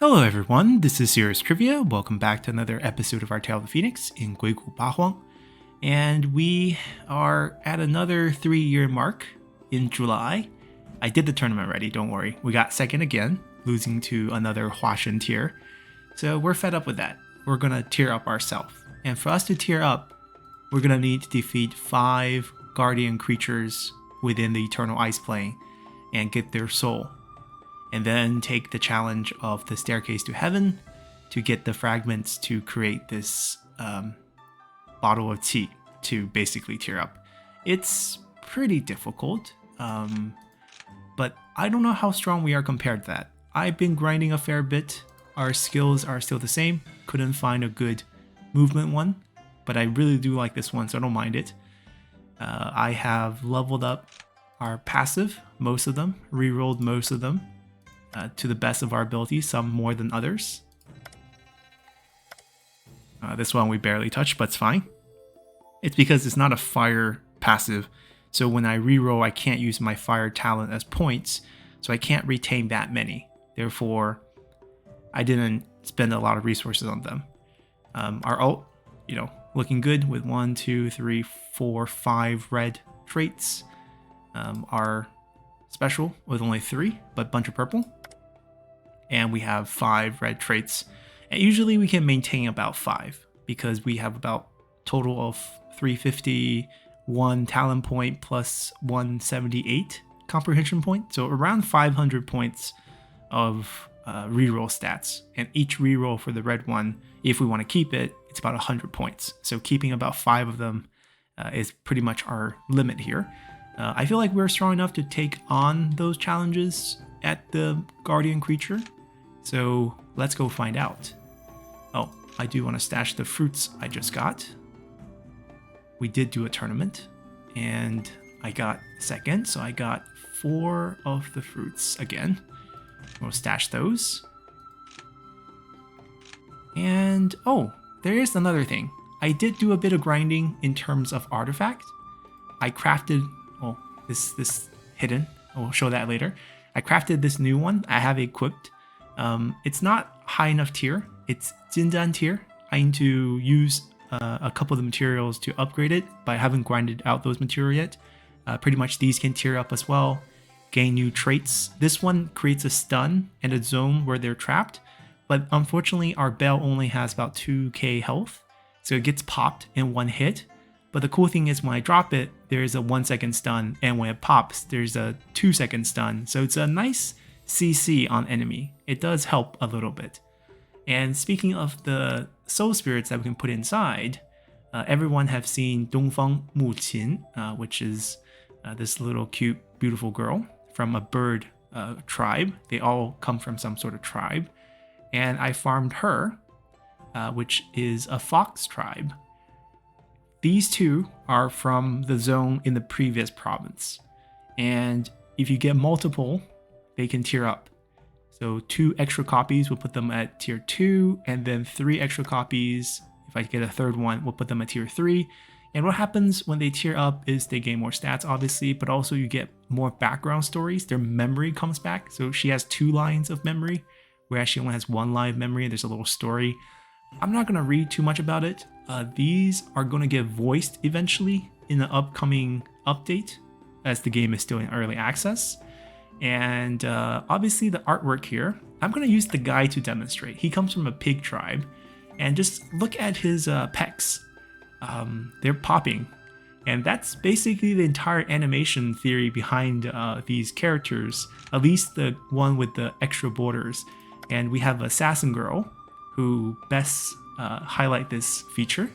Hello everyone, this is Serious Trivia. Welcome back to another episode of our Tale of the Phoenix in鬼谷八荒. And we are at another 3-year mark in July. I did the tournament already, don't worry. We got second again, losing to another Huashen tier. So we're fed up with that. We're going to tier up ourselves. And for us to tier up, we're going to need to defeat 5 guardian creatures within the Eternal Ice Plane and get their soul. And then take the challenge of the Staircase to Heaven to get the fragments to create this bottle of tea to basically tier up. It's pretty difficult, but I don't know how strong we are compared to that. I've been grinding a fair bit. Our skills are still the same. Couldn't find a good movement one, but I really do like this one, so I don't mind it. I have leveled up our passive, most of them, rerolled most of them. To the best of our ability, some more than others. This one we barely touched, but it's fine. It's because it's not a fire passive, so when I reroll, I can't use my fire talent as points, so I can't retain that many. Therefore, I didn't spend a lot of resources on them. Our ult, looking good with 1, 2, 3, 4, 5 red traits. Our special with only 3, but bunch of purple. And we have 5 red traits. And usually we can maintain about 5 because we have about total of 351 talent point plus 178 comprehension point. So around 500 points of reroll stats. And each reroll for the red one, if we want to keep it, it's about 100 points. So keeping about 5 of them is pretty much our limit here. I feel like we're strong enough to take on those challenges at the guardian creature. So let's go find out. Oh, I do want to stash the fruits I just got. We did do a tournament and I got second. So I got 4 of the fruits again. We'll stash those. And oh, there is another thing. I did do a bit of grinding in terms of artifact. I crafted, this hidden, I'll show that later. I crafted this new one I have equipped. It's not high enough tier, it's Jindan tier. I need to use a couple of the materials to upgrade it, but I haven't grinded out those materials yet. Pretty much these can tier up as well, gain new traits. This one creates a stun and a zone where they're trapped, but unfortunately our bell only has about 2k health, so it gets popped in one hit. But the cool thing is when I drop it, there's a 1-second stun, and when it pops, there's a 2-second stun. So it's a nice CC on enemy. It does help a little bit. And speaking of the soul spirits that we can put inside, everyone have seen Dongfang Muqin, which is this little cute, beautiful girl from a bird tribe. They all come from some sort of tribe. And I farmed her, which is a fox tribe. These 2 are from the zone in the previous province. And if you get multiple, they can tier up. So 2 extra copies will put them at tier 2, and then 3 extra copies, if I get a third one, we'll put them at tier 3. And what happens when they tier up is they gain more stats, obviously, but also you get more background stories. Their memory comes back. So she has 2 lines of memory, whereas she only has 1 line of memory, and there's a little story. I'm not going to read too much about it. These are going to get voiced eventually in the upcoming update, as the game is still in early access. And obviously the artwork here, I'm going to use the guy to demonstrate. He comes from a pig tribe, and just look at his pecs. They're popping. And that's basically the entire animation theory behind these characters, at least the one with the extra borders. And we have Assassin Girl, who best highlight this feature.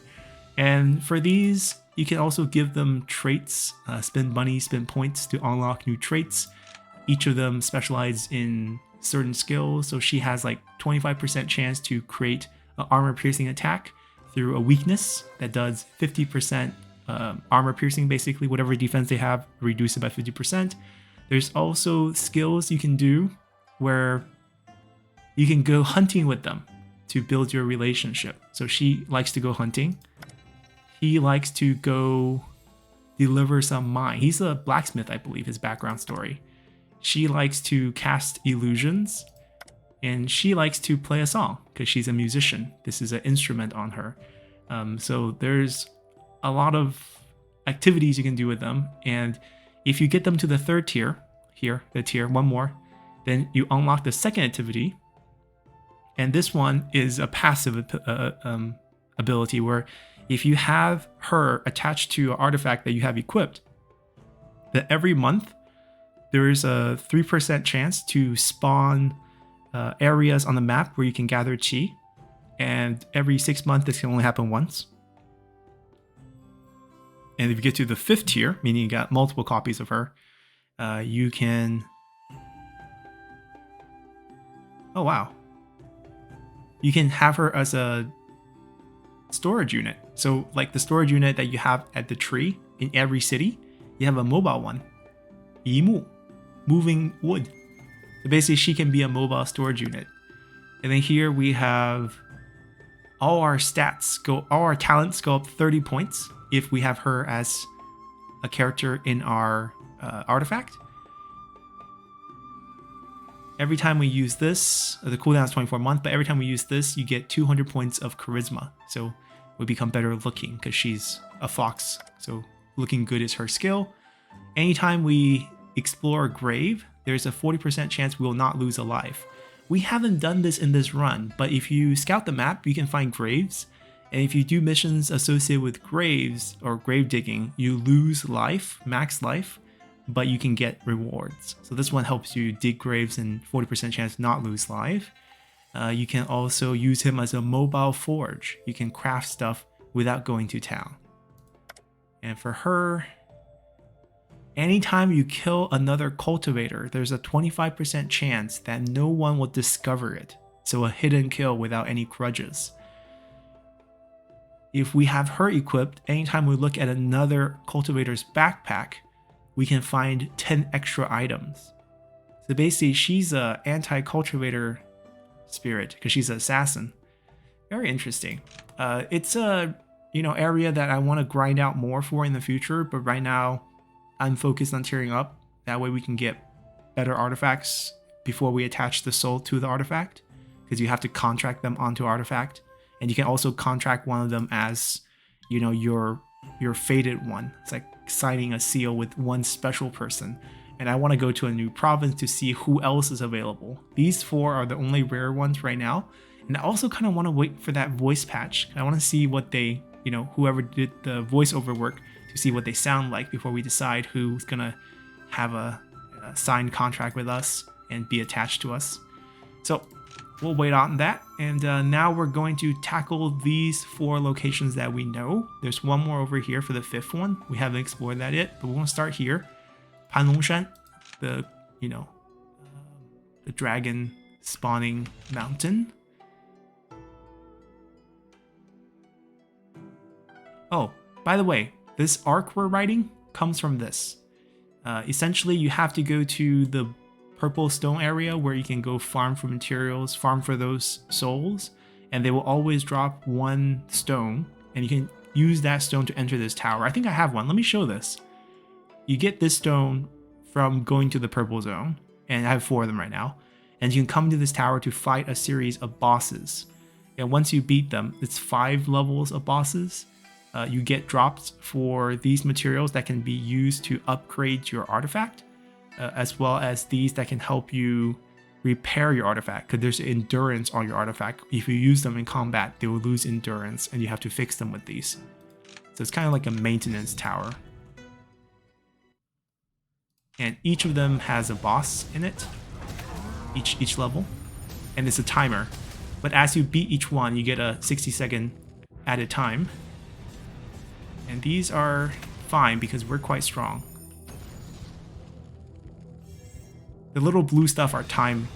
And for these, you can also give them traits, spend money, spend points to unlock new traits. Each of them specialize in certain skills. So she has like 25% chance to create an armor piercing attack through a weakness that does 50% armor piercing, basically whatever defense they have, reduce it by 50%. There's also skills you can do where you can go hunting with them to build your relationship. So she likes to go hunting. He likes to go deliver some mine. He's a blacksmith, I believe, his background story. She likes to cast illusions. and she likes to play a song because she's a musician. This is an instrument on her. So there's a lot of activities you can do with them, and if you get them to the third tier, here, the tier, one more, then you unlock the second activity. And this one is a passive ability where if you have her attached to an artifact that you have equipped, that every month there is a 3% chance to spawn areas on the map where you can gather chi. And every 6 months, this can only happen once. And if you get to the 5th tier, meaning you got multiple copies of her, you can... Oh, wow. You can have her as a storage unit. So like the storage unit that you have at the tree in every city, you have a mobile one. Yimu, moving wood. So basically she can be a mobile storage unit. And then here we have all our stats all our talents go up 30 points if we have her as a character in our artifact. Every time we use this, the cooldown is 24 months, but every time we use this, you get 200 points of charisma. So we become better looking because she's a fox. So looking good is her skill. Anytime we explore a grave, there's a 40% chance we will not lose a life. We haven't done this in this run, but if you scout the map, you can find graves. And if you do missions associated with graves or grave digging, you lose life, max life, but you can get rewards. So this one helps you dig graves and 40% chance not lose life. You can also use him as a mobile forge. You can craft stuff without going to town. And for her, anytime you kill another cultivator, there's a 25% chance that no one will discover it. So a hidden kill without any grudges. If we have her equipped, anytime we look at another cultivator's backpack, we can find 10 extra items. So basically, she's a anti-cultivator spirit because she's an assassin. Very interesting. It's a area that I want to grind out more for in the future, but right now I'm focused on tearing up. That way we can get better artifacts before we attach the soul to the artifact, because you have to contract them onto artifact, and you can also contract one of them as your fated one. It's like signing a seal with one special person. And I want to go to a new province to see who else is available. These 4 are the only rare ones right now. And I also kind of want to wait for that voice patch. I want to see what they, whoever did the voiceover work, to see what they sound like before we decide who's going to have a signed contract with us and be attached to us. So we'll wait on that. And now we're going to tackle these 4 locations that we know. There's one more over here for the 5th one. We haven't explored that yet, but we're going to start here. Panlongshan, the dragon spawning mountain. Oh, by the way, this arc we're writing comes from this. Essentially, you have to go to the purple stone area where you can go farm for materials, farm for those souls, and they will always drop 1 stone, and you can use that stone to enter this tower. I think I have one. Let me show this. You get this stone from going to the purple zone, and I have 4 of them right now, and you can come to this tower to fight a series of bosses. And once you beat them, it's 5 levels of bosses. You get drops for these materials that can be used to upgrade your artifact, as well as these that can help you repair your artifact, because there's endurance on your artifact. If you use them in combat, they will lose endurance, and you have to fix them with these. So it's kind of like a maintenance tower. And each of them has a boss in it, each level, and it's a timer. But as you beat each one, you get a 60-second added time. And these are fine because we're quite strong. The little blue stuff are time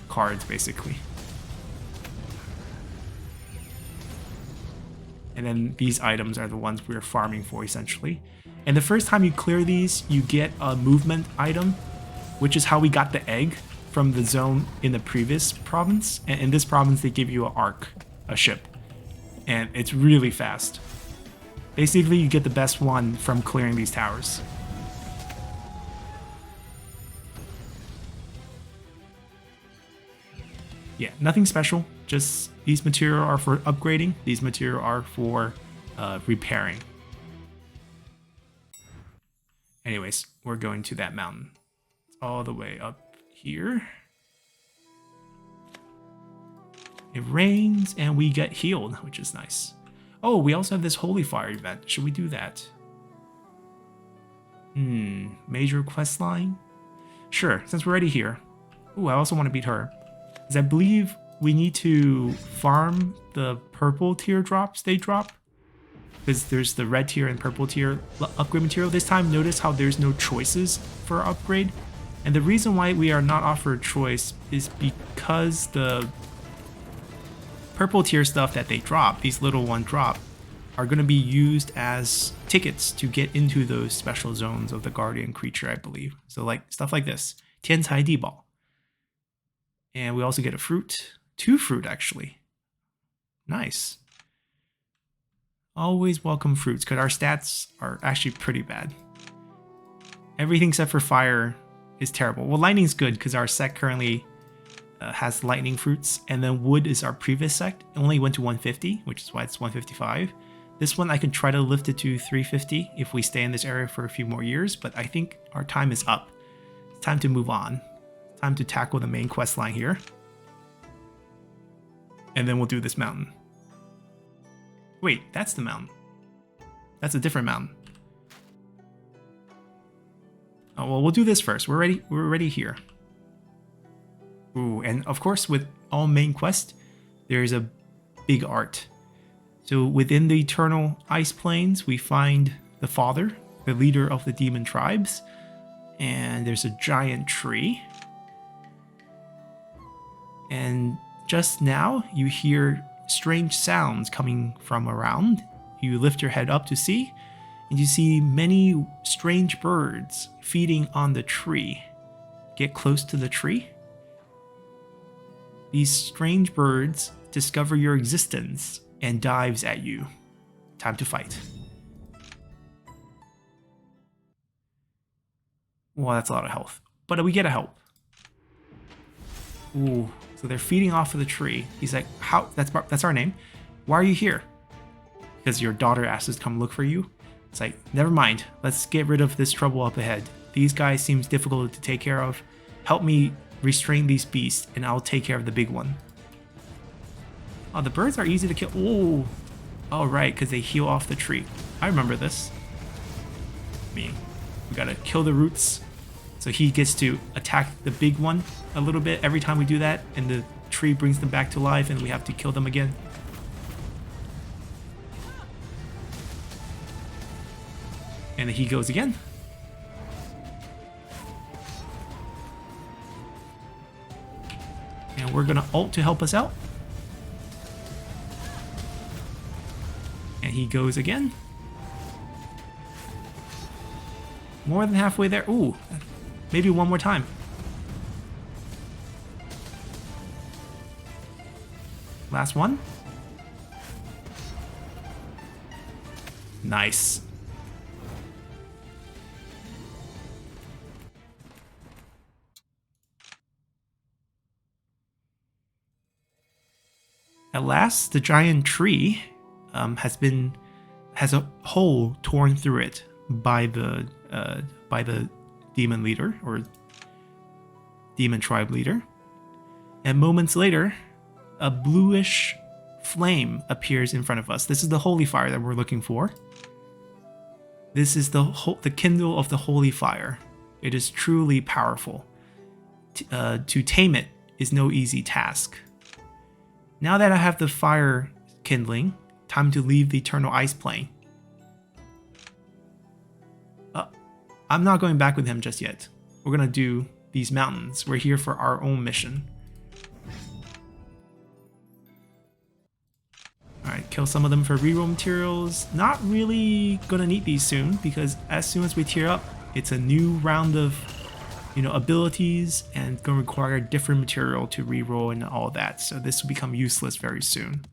cards, basically. And then these items are the ones we're farming for, essentially. And the first time you clear these, you get a movement item, which is how we got the egg from the zone in the previous province. And in this province, they give you an arc, a ship. And it's really fast. Basically, you get the best one from clearing these towers. Yeah, nothing special. Just these material are for upgrading. These material are for repairing. Anyways, we're going to that mountain. It's all the way up here. It rains and we get healed, which is nice. Oh, we also have this holy fire event. Should we do that? Major quest line? Sure, since we're already here. Ooh, I also want to beat her. Because I believe we need to farm the purple teardrops they drop. Because there's the red tier and purple tier upgrade material. This time, notice how there's no choices for upgrade. And the reason why we are not offered choice is because the purple tier stuff that they drop, these little one drop, are going to be used as tickets to get into those special zones of the guardian creature, I believe. So like stuff like this, 天才地宝. And we also get a fruit, 2 fruit actually. Nice. Always welcome fruits because our stats are actually pretty bad. Everything except for fire is terrible. Well, lightning's good because our sect currently has lightning fruits, and then wood is our previous sect. It only went to 150, which is why it's 155. This one I can try to lift it to 350 if we stay in this area for a few more years, but I think our time is up. It's time to move on. It's time to tackle the main quest line here. And then we'll do this mountain. Wait, that's the mountain. That's a different mountain. Oh, well, we'll do this first. We're ready here. Ooh, and of course, with all main quests, there's a big art. So within the Eternal Ice Plains, we find the father, the leader of the demon tribes, and there's a giant tree. And just now, you hear strange sounds coming from around. You lift your head up to see, and you see many strange birds feeding on the tree. Get close to the tree. These strange birds discover your existence and dives at you. Time to fight. Well, that's a lot of health, but we get a help. Ooh, so they're feeding off of the tree. He's like, "How? That's our name. Why are you here?" Because your daughter asked us to come look for you. It's like, never mind. Let's get rid of this trouble up ahead. These guys seems difficult to take care of. Help me restrain these beasts, and I'll take care of the big one. Oh, the birds are easy to kill. Oh, all right, because they heal off the tree. I remember this. We gotta kill the roots. So he gets to attack the big one a little bit every time we do that, and the tree brings them back to life, and we have to kill them again. And he goes again. And we're gonna ult to help us out. And he goes again. More than halfway there. Ooh, maybe one more time. Last one. Nice. At last, the giant tree has a hole torn through it by the demon leader or demon tribe leader, and moments later, a bluish flame appears in front of us. This is the holy fire that we're looking for. This is the kindle of the holy fire. It is truly powerful. To tame it is no easy task. Now that I have the fire kindling, time to leave the eternal ice plane. I'm not going back with him just yet. We're gonna do these mountains. We're here for our own mission. Alright, kill some of them for reroll materials. Not really gonna need these soon, because as soon as we tier up, it's a new round of abilities and gonna require different material to reroll and all that. So this will become useless very soon.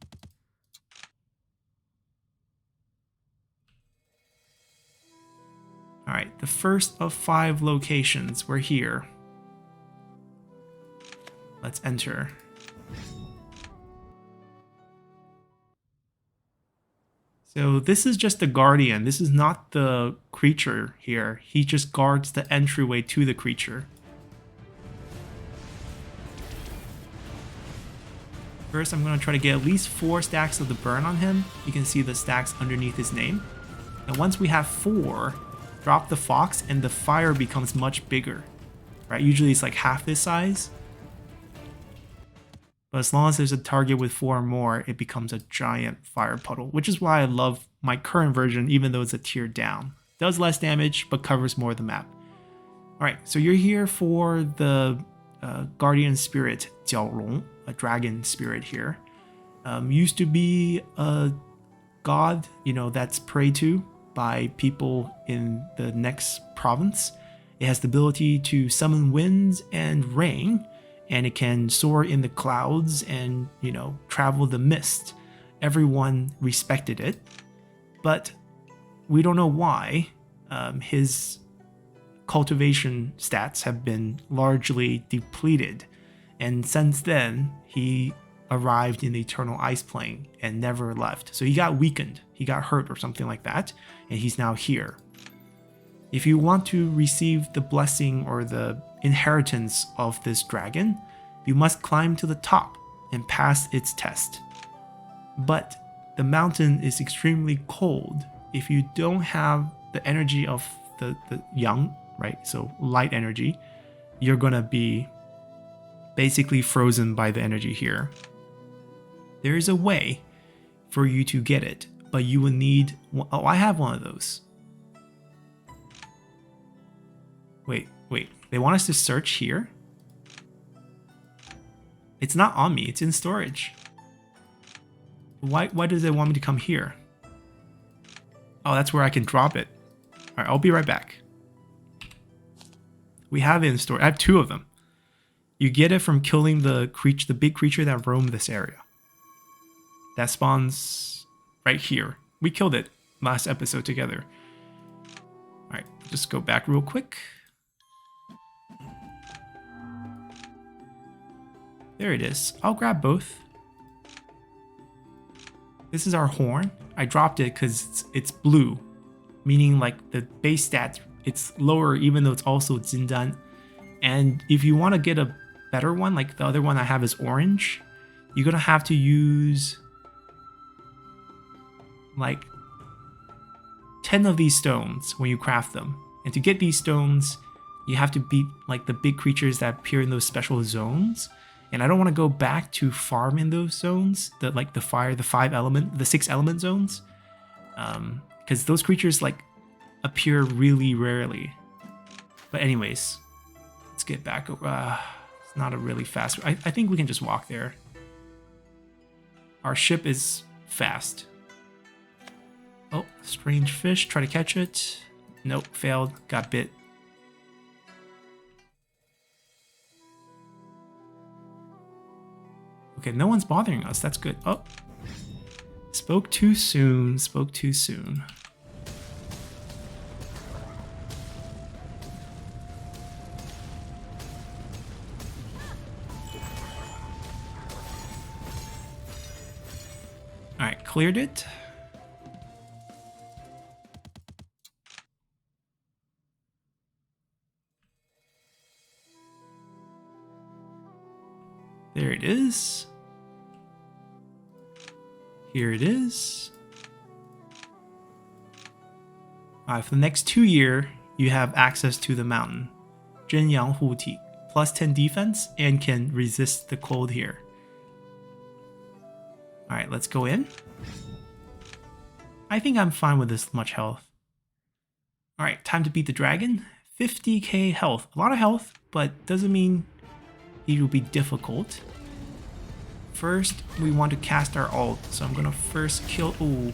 Alright, the first of 5 locations. We're here. Let's enter. So this is just the guardian. This is not the creature here. He just guards the entryway to the creature. First, I'm going to try to get at least 4 stacks of the burn on him. You can see the stacks underneath his name. And once we have 4, drop the fox and the fire becomes much bigger. Right? Usually it's like half this size. But as long as there's a target with 4 or more, it becomes a giant fire puddle, which is why I love my current version, even though it's a tier down. Does less damage, but covers more of the map. Alright, so you're here for the guardian spirit, Jiaolong, a dragon spirit here. Used to be a god, that's prayed to by people in the next province. It has the ability to summon winds and rain, and it can soar in the clouds and, travel the mist. Everyone respected it, but we don't know why. His cultivation stats have been largely depleted, and since then, he arrived in the Eternal Ice Plane and never left. So he got weakened, he got hurt or something like that, and he's now here. If you want to receive the blessing or the inheritance of this dragon, you must climb to the top and pass its test. But the mountain is extremely cold. If you don't have the energy of the yang, right, so light energy, you're gonna be basically frozen by the energy here. There is a way for you to get it, but you will need... Oh, I have one of those. Wait. They want us to search here? It's not on me. It's in storage. Why does it want me to come here? Oh, that's where I can drop it. Alright, I'll be right back. We have it in storage. I have 2 of them. You get it from killing the big creature that roamed this area. That spawns right here. We killed it last episode together. Alright, just go back real quick. There it is. I'll grab both. This is our horn. I dropped it because it's blue, meaning like the base stats, it's lower even though it's also Zindan. And if you want to get a better one, like the other one I have is orange, you're going to have to use like 10 of these stones when you craft them. And to get these stones, you have to beat like the big creatures that appear in those special zones. And I don't want to go back to farm in those zones, the fire, the 6 element zones, because those creatures like appear really rarely. But anyways, let's get back. It's not a really fast. I think we can just walk there. Our ship is fast. Oh, strange fish. Try to catch it. Nope, failed. Got bit. Okay, no one's bothering us. That's good. Oh. Spoke too soon. Spoke too soon. Alright, cleared it. There it is. Here it is. Alright, for the next 2 years, you have access to the mountain. Zhenyang Hu Ti, plus 10 defense, and can resist the cold here. Alright, let's go in. I think I'm fine with this much health. Alright, time to beat the dragon. 50k health. A lot of health, but doesn't mean it will be difficult. First, we want to cast our ult, so I'm gonna first kill... Ooh,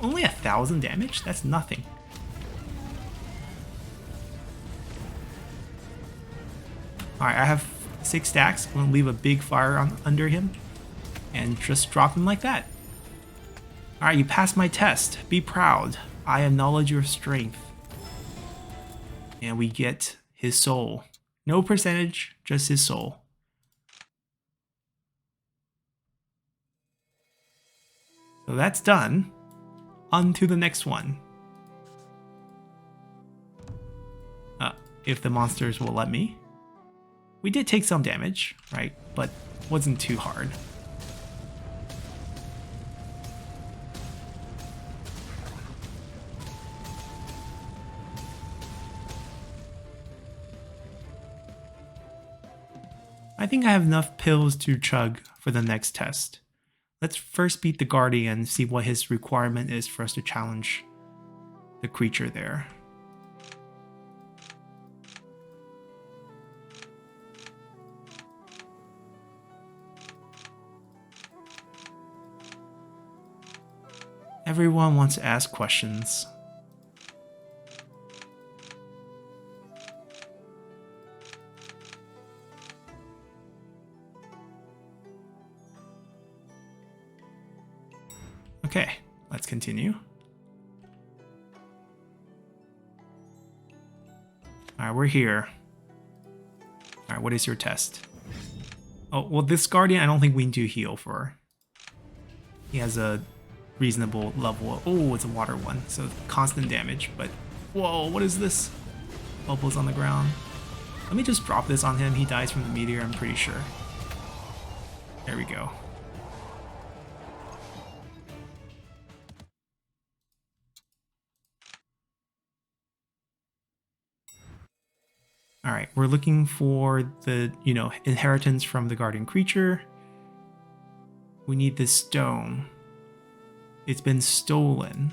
only 1,000 damage? That's nothing. Alright, I have 6 stacks. I'm gonna leave a big fire under him and just drop him like that. Alright, you passed my test. Be proud. I acknowledge your strength. And we get his soul. No percentage, just his soul. So that's done. on to the next one. If the monsters will let me. We did take some damage, right? But wasn't too hard. I think I have enough pills to chug for the next test. Let's first beat the Guardian, see what his requirement is for us to challenge the creature there. Everyone wants to ask questions. Okay, let's continue. Alright, we're here. Alright, what is your test? Oh, well, this Guardian I don't think we need to heal for. He has a reasonable level. Oh, it's a water one, so constant damage, but whoa, what is this? Bubbles on the ground. Let me just drop this on him. He dies from the meteor, I'm pretty sure. There we go. Alright, we're looking for the, inheritance from the guardian creature. We need this stone. It's been stolen.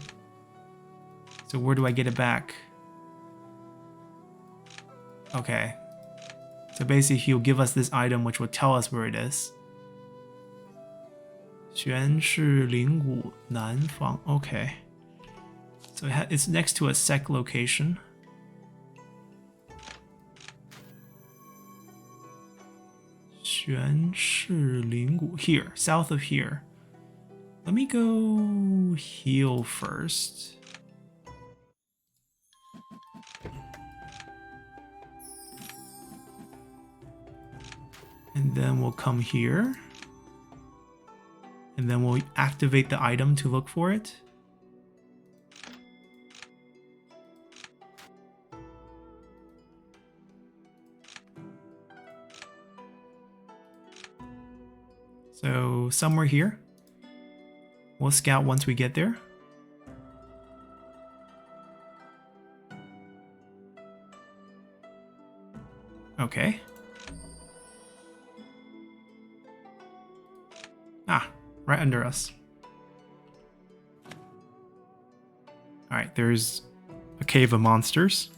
So where do I get it back? Okay. So basically he'll give us this item which will tell us where it is. 玄氏灵谷南方. Okay. So it's next to a sec location. Here, south of here. Let me go heal first. And then we'll come here. And then we'll activate the item to look for it. So somewhere here. We'll scout once we get there. Okay. Ah, right under us. Alright, there's a cave of monsters.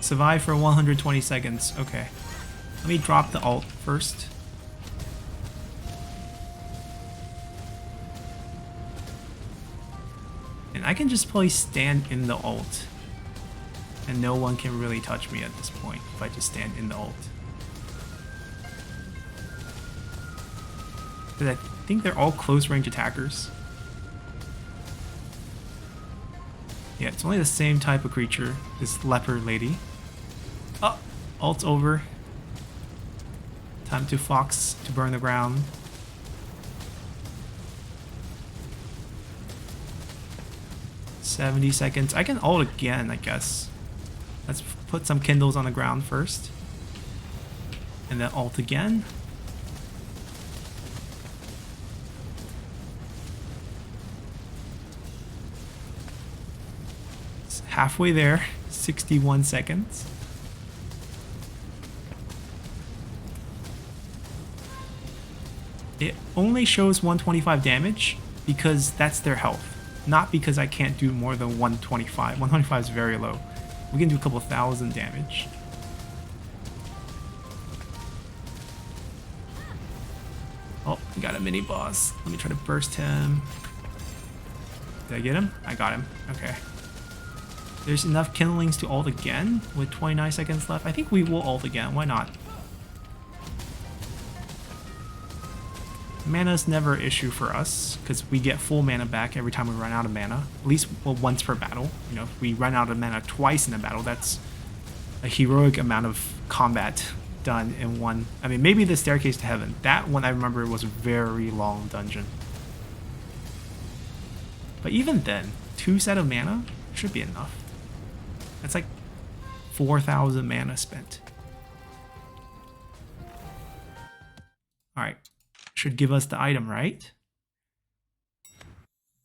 Survive for 120 seconds. Okay. Let me drop the ult first. And I can just probably stand in the ult. And no one can really touch me at this point if I just stand in the ult. Because I think they're all close range attackers. Yeah, it's only the same type of creature, this leopard lady. Oh, ult's over. Time to Fox to burn the ground. $70 seconds. I can ult again, I guess. Let's put some kindles on the ground first. And then ult again. It's halfway there. 61 seconds. It only shows 125 damage because that's their health. Not because I can't do more than 125. 125 is very low. We can do a couple thousand damage. Oh, we got a mini boss. Let me try to burst him. Did I get him? I got him. Okay. There's enough kindlings to ult again with 29 seconds left. I think we will ult again. Why not? Mana's never an issue for us because we get full mana back every time we run out of mana. At least once per battle. You know, if we run out of mana twice in a battle, that's a heroic amount of combat done in one. I mean, maybe the Staircase to Heaven. That one I remember was a very long dungeon. But even then, 2 set of mana should be enough. That's like 4,000 mana spent. Alright. Should give us the item, right?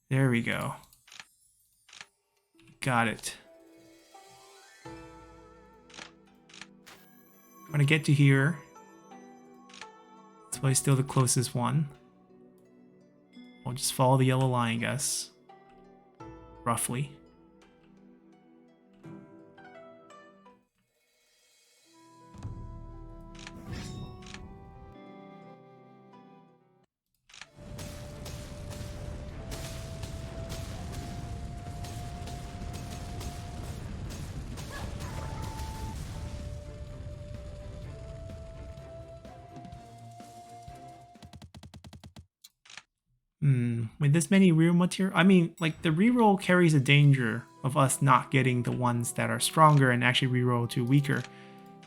There we go. Got it. I'm gonna get to here. That's probably still the closest one. We'll just follow the yellow line, I guess. Roughly. With this many reroll material, I mean, like the reroll carries a danger of us not getting the ones that are stronger and actually reroll to weaker.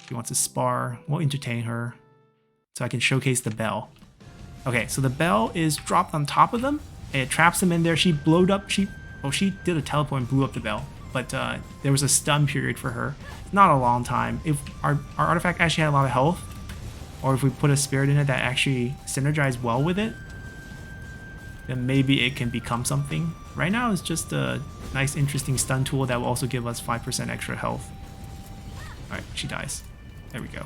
She wants to spar, we'll entertain her. So I can showcase the bell. Okay, so the bell is dropped on top of them, and it traps them in there. She blowed up, she did a teleport and blew up the bell, but there was a stun period for her. Not a long time. If our artifact actually had a lot of health, or if we put a spirit in it that actually synergized well with it, then maybe it can become something. Right now it's just a nice interesting stun tool that will also give us 5% extra health. Alright, she dies. There we go.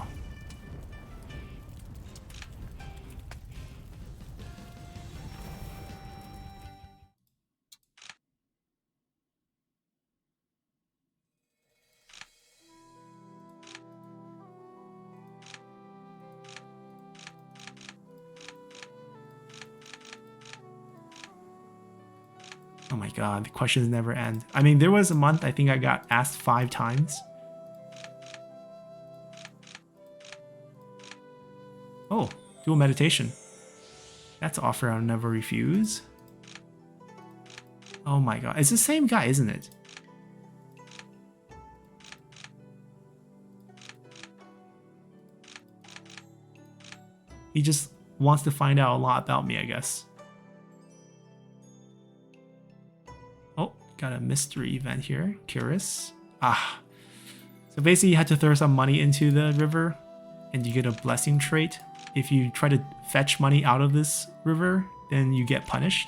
Oh my god, the questions never end. I mean, there was a month I think I got asked 5 times. Oh, dual meditation. That's an offer I'll never refuse. Oh my god, it's the same guy, isn't it? He just wants to find out a lot about me, I guess. Oh, got a mystery event here. Curious. Ah. So basically you had to throw some money into the river and you get a blessing trait. If you try to fetch money out of this river, then you get punished.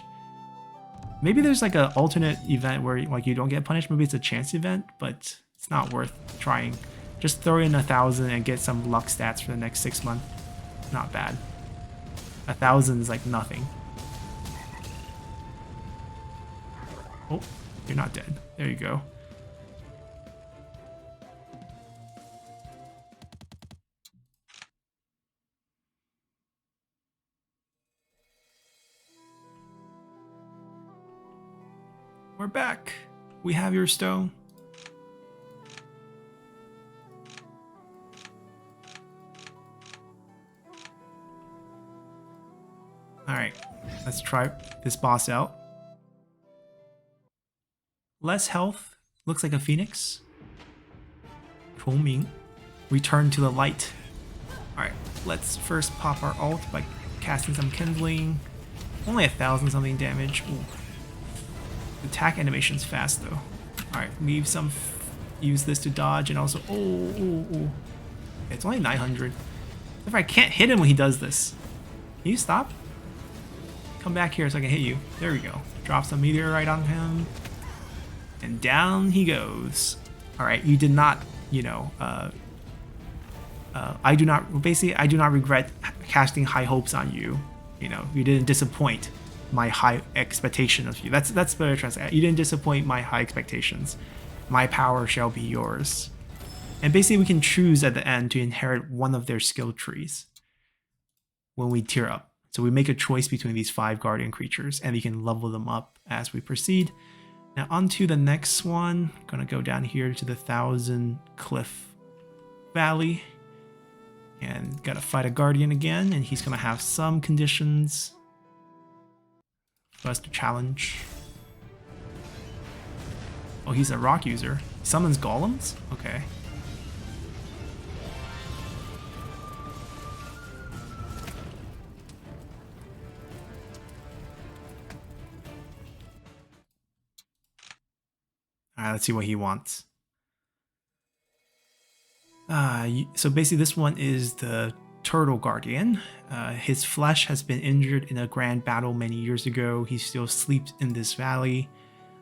Maybe there's like an alternate event where like you don't get punished. Maybe it's a chance event, but it's not worth trying. Just throw in 1,000 and get some luck stats for the next 6 months. Not bad. 1,000 is like nothing. Oh, you're not dead. There you go. We're back. We have your stone. Alright, let's try this boss out. Less health, looks like a phoenix. 重名, return to the light. Alright, let's first pop our ult by casting some kindling. Only 1,000 something damage. Ooh. Attack animation's fast though. Alright, leave some, use this to dodge and also, it's only 900. If I can't hit him when he does this. Can you stop? Come back here so I can hit you. There we go. Drop some meteorite on him. And down he goes. Alright, you did not, I do not regret casting high hopes on you. You know, you didn't disappoint my high expectation of you. That's better translate. You didn't disappoint my high expectations. My power shall be yours. And basically we can choose at the end to inherit one of their skill trees when we tier up. So we make a choice between these 5 guardian creatures and we can level them up as we proceed. Now on to the next one. I'm gonna go down here to the 1,000 Cliff Valley. And gotta fight a guardian again, and he's gonna have some conditions for us to challenge. Oh, he's a rock user. He summons golems? Okay. Let's see what he wants. So basically this one is the Turtle Guardian. His flesh has been injured in a grand battle many years ago. He still sleeps in this valley.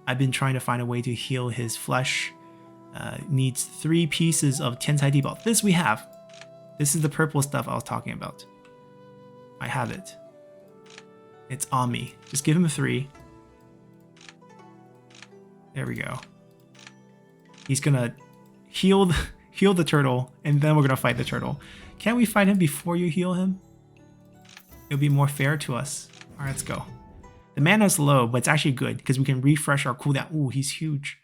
I've been trying to find a way to heal his flesh. Needs 3 pieces of Tiancai Dibao. This we have. This is the purple stuff I was talking about. I have it. It's on me. Just give him 3. There we go. He's gonna heal the turtle, and then we're gonna fight the turtle. Can't we fight him before you heal him? It'll be more fair to us. All right, let's go. The mana's low, but it's actually good because we can refresh our cooldown. Ooh, he's huge.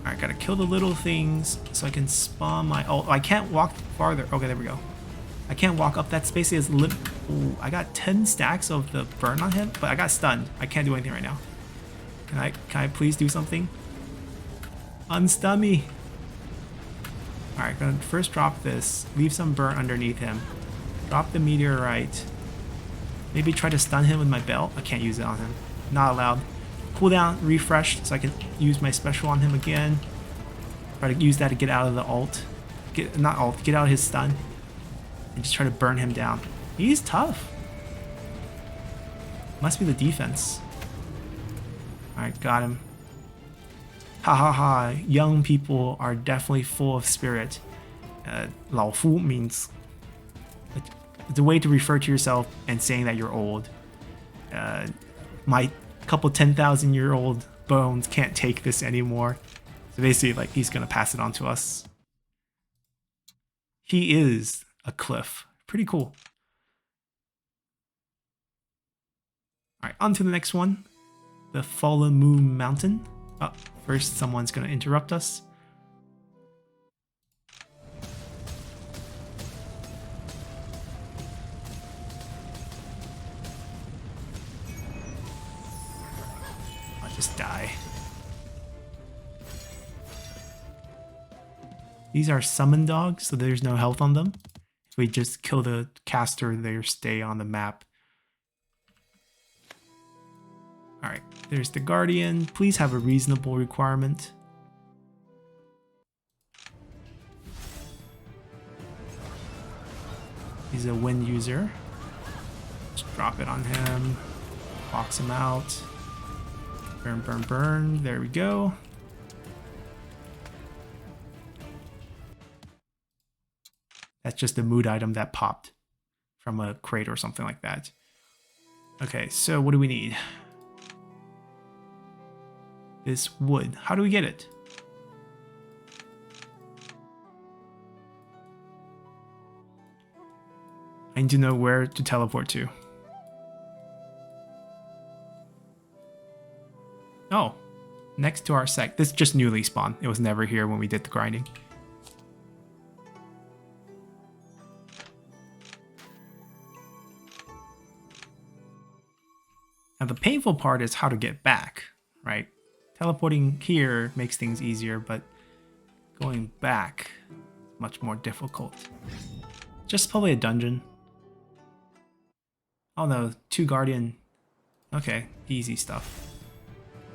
All right, gotta kill the little things so I can spawn my ult. Oh, I can't walk farther. Okay, there we go. I can't walk up that space. Ooh, I got 10 stacks of the burn on him, but I got stunned. I can't do anything right now. Can I please do something? Unstun me. All right, gonna first drop this. Leave some burn underneath him. Drop the meteorite. Maybe try to stun him with my belt. I can't use it on him. Not allowed. Cooldown refreshed so I can use my special on him again. Try to use that to get out of the ult. Get out of his stun. And just try to burn him down. He's tough. Must be the defense. Alright, got him. Ha ha ha. Young people are definitely full of spirit. 老夫 means it's a way to refer to yourself and saying that you're old. My couple 10,000-year-old bones can't take this anymore. So basically, like, he's gonna pass it on to us. He is a cliff. Pretty cool. All right, on to the next one. The Fallen Moon Mountain. Oh, first someone's gonna interrupt us. I'll just die. These are summon dogs, so there's no health on them. If we just kill the caster, they stay on the map. Alright, there's the Guardian. Please have a reasonable requirement. He's a wind user. Just drop it on him. Box him out. Burn, burn, burn. There we go. That's just a mood item that popped from a crate or something like that. Okay, so what do we need? This wood. How do we get it? I need to know where to teleport to. Oh, next to our sect. This just newly spawned. It was never here when we did the grinding. Now the painful part is how to get back, right? Teleporting here makes things easier, but going back is much more difficult. Just probably a dungeon. Oh no, 2 Guardian. Okay, easy stuff.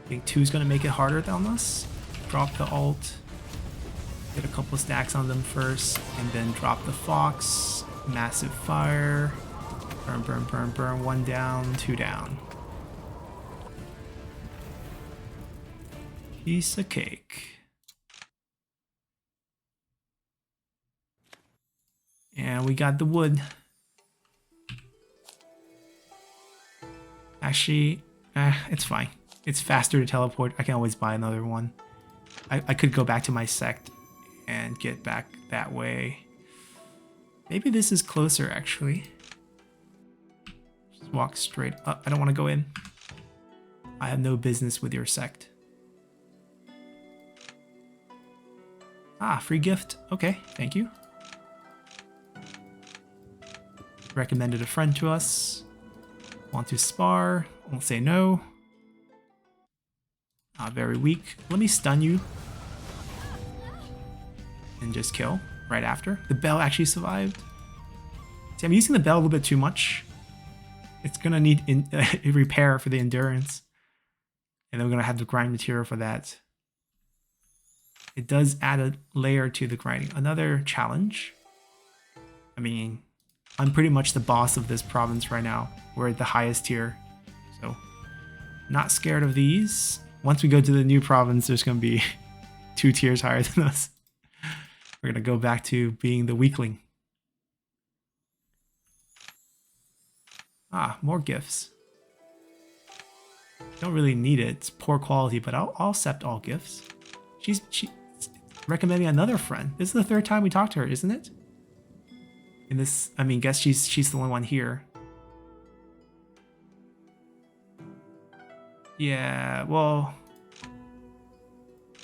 I think 2's gonna make it harder on us. Drop the ult. Get a couple stacks on them first, and then drop the Fox. Massive fire. Burn, burn, burn, burn. 1 down, 2 down. Piece of cake. And we got the wood. Actually, it's fine. It's faster to teleport. I can always buy another one. I could go back to my sect and get back that way. Maybe this is closer, actually. Just walk straight up. I don't want to go in. I have no business with your sect. Ah, free gift. Okay, thank you. Recommended a friend to us. Want to spar? Won't say no. Very weak. Let me stun you. And just kill right after. The bell actually survived. See, I'm using the bell a little bit too much. It's gonna need repair for the endurance. And then we're going to have the grind material for that. It does add a layer to the grinding. Another challenge. I mean, I'm pretty much the boss of this province right now. We're at the highest tier. So, not scared of these. Once we go to the new province, there's going to be 2 tiers higher than us. We're going to go back to being the weakling. Ah, more gifts. Don't really need it. It's poor quality, but I'll accept all gifts. She's recommending another friend. This is the 3rd time we talked to her, isn't it? In this, I mean, guess she's the only one here. Yeah, well,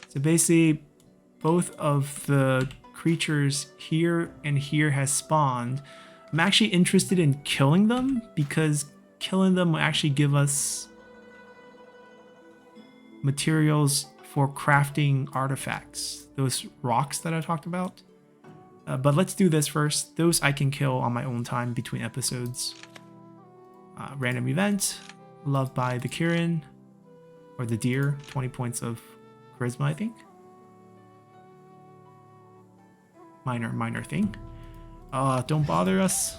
so basically both of the creatures here and here has spawned. I'm actually interested in killing them because killing them will actually give us materials for crafting artifacts, those rocks that I talked about. But let's do this first. Those I can kill on my own time between episodes. Random event, loved by the Kirin, or the deer, 20 points of charisma, I think. Minor thing. Don't bother us.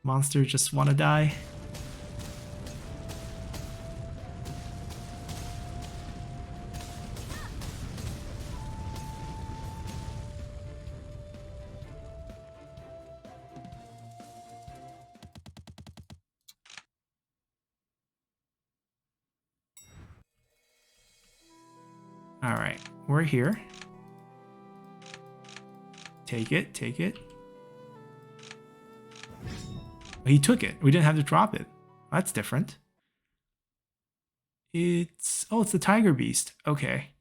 Monsters just want to die. All right, we're here. Take it, take it. He took it. We didn't have to drop it. That's different. It's the tiger beast. Okay.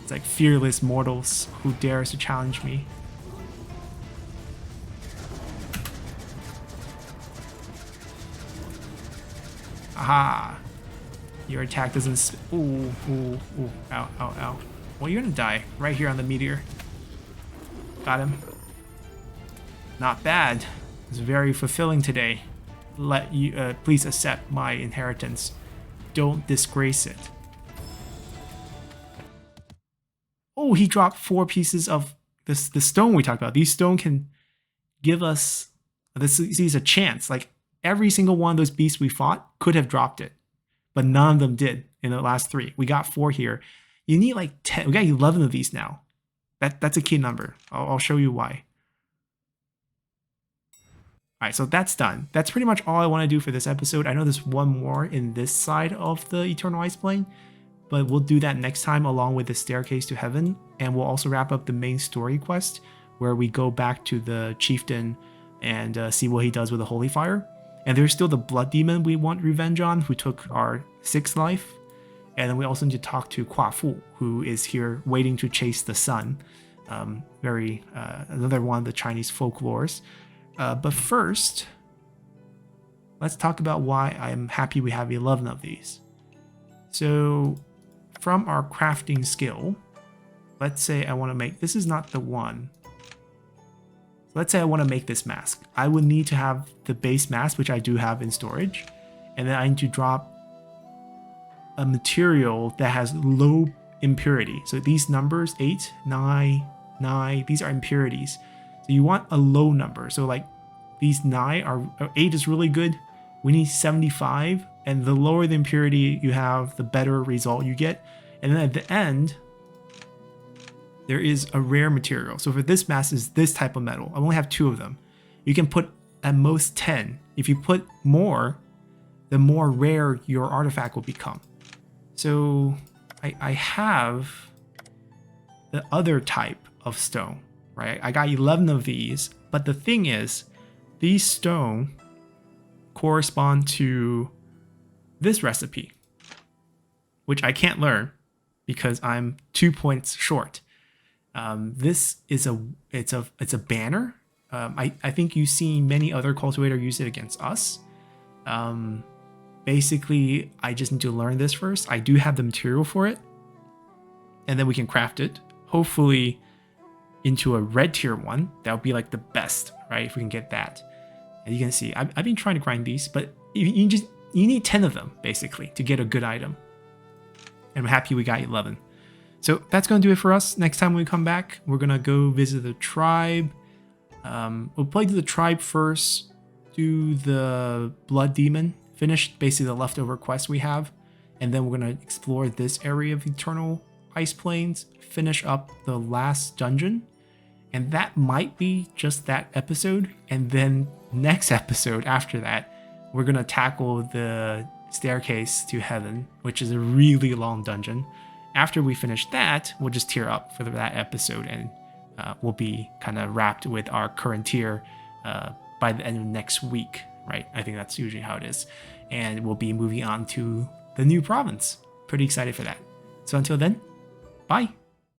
It's like fearless mortals who dares to challenge me. Aha. Your attack doesn't... Ooh. Ow. Well, you're gonna die right here on the meteor. Got him. Not bad. It's very fulfilling today. Please accept my inheritance. Don't disgrace it. Oh, he dropped 4 pieces of the stone we talked about. These stone can give us... This is a chance. Like, every single one of those beasts we fought could have dropped it. But none of them did in the last 3. We got 4 here. You need like 10. We got 11 of these now. That's a key number. I'll show you why. All right, so that's done. That's pretty much all I want to do for this episode. I know there's one more in this side of the Eternal Ice Plane, but we'll do that next time along with the Staircase to Heaven. And we'll also wrap up the main story quest where we go back to the chieftain and see what he does with the Holy Fire. And there's still the Blood Demon we want revenge on, who took our 6th life. And then we also need to talk to Kuai Fu, who is here waiting to chase the sun. Another one of the Chinese folklores. But first, let's talk about why I'm happy we have 11 of these. So, from our crafting skill, let's say I want to make... This is not the one. Let's say I want to make this mask. I would need to have the base mask, which I do have in storage. And then I need to drop a material that has low impurity. So these numbers, 8, 9, these are impurities. So you want a low number. So like these 9 are 8 is really good. We need 75. And the lower the impurity you have, the better result you get. And then at the end, there is a rare material. So for this mask is this type of metal. I only have 2 of them. You can put at most 10. If you put more, the more rare your artifact will become. So I have the other type of stone, right? I got 11 of these, but the thing is, these stone correspond to this recipe, which I can't learn because I'm 2 points short. This is it's a banner. I think you've seen many other cultivators use it against us. Basically, I just need to learn this first. I do have the material for it, and then we can craft it. Hopefully, into a red tier one. That would be like the best, right? If we can get that, And you can see, I've been trying to grind these, but you need 10 of them, basically, to get a good item. And I'm happy we got 11. So that's going to do it for us. Next time we come back, we're going to go visit the tribe. We'll play to the tribe first, do the blood demon, finish basically the leftover quest we have, and then we're going to explore this area of Eternal Ice Plains, finish up the last dungeon, and that might be just that episode. And then next episode after that, we're going to tackle the staircase to heaven, which is a really long dungeon. After we finish that, we'll just tier up for that episode, and we'll be kind of wrapped with our current tier by the end of next week, right? I think that's usually how it is. And we'll be moving on to the new province. Pretty excited for that. So until then, bye.